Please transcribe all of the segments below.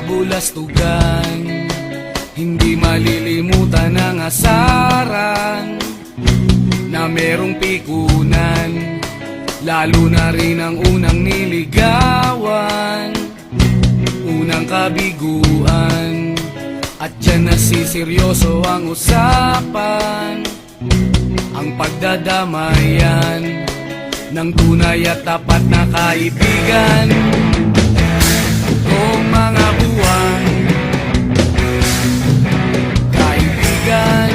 kabulastugan, hindi malilimutan ang asaran na merong pikunan, lalo na rin ang unang niligawan, unang kabiguan. At dyan nasiseryoso ang usapan, ang pagdadamayan ng tunay at tapat na kaibigan. Kung mga buwan, kaibigan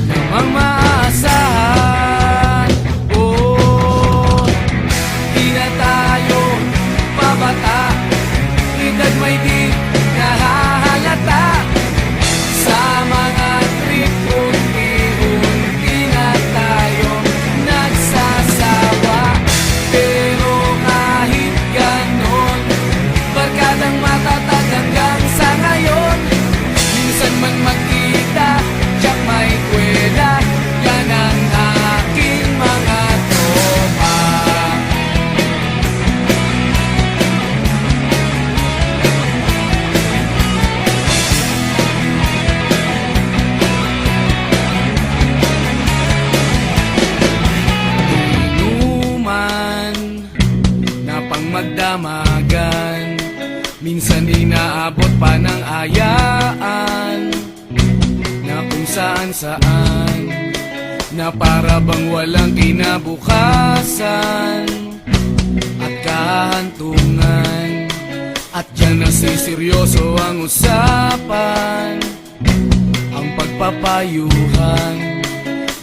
namang maaasahan. Oh, di na tayo pabata, edad may di nahahalata. Sa mga trip unti-unti na tayo nagsasawa. Pero kahit ganon, barkadang matatag hanggang sa ngayon. Minsan man magkita, tiyak may kwela, yan ang aking mga tropa. Inuman na pang magdamagan, minsan inaabot pa ng ayaan, na kung saan-saan, na para bang walang kinabukasan at kahantungan. At dyan nasiseryoso ang usapan, ang pagpapayuhan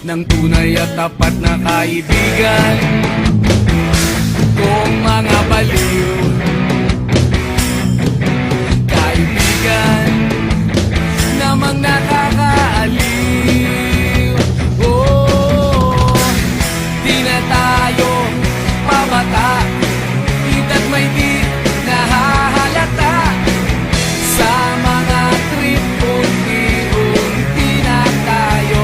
ng tunay at tapat na kaibigan. Kung mga baliw, kaibigan namang nakakaaliw. Oh, di na tayo pabata, edad may di nahahalata. Sa mga trip unti-unti na tayo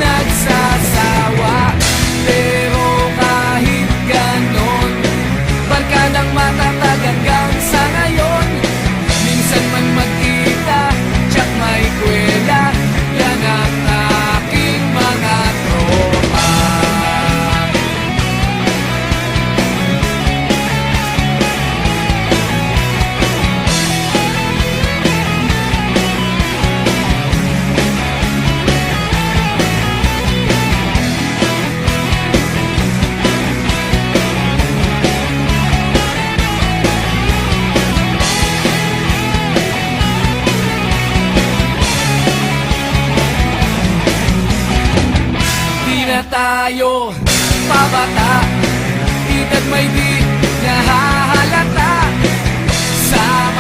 nagsasawa. Pero kahit ganon, barkadang matatag hanggang sa ngayon. Minsan man magkita, tiyak may kwela, yan ang aking mga tropa. Di na tayo pabata, edad may di nahahalata. Sa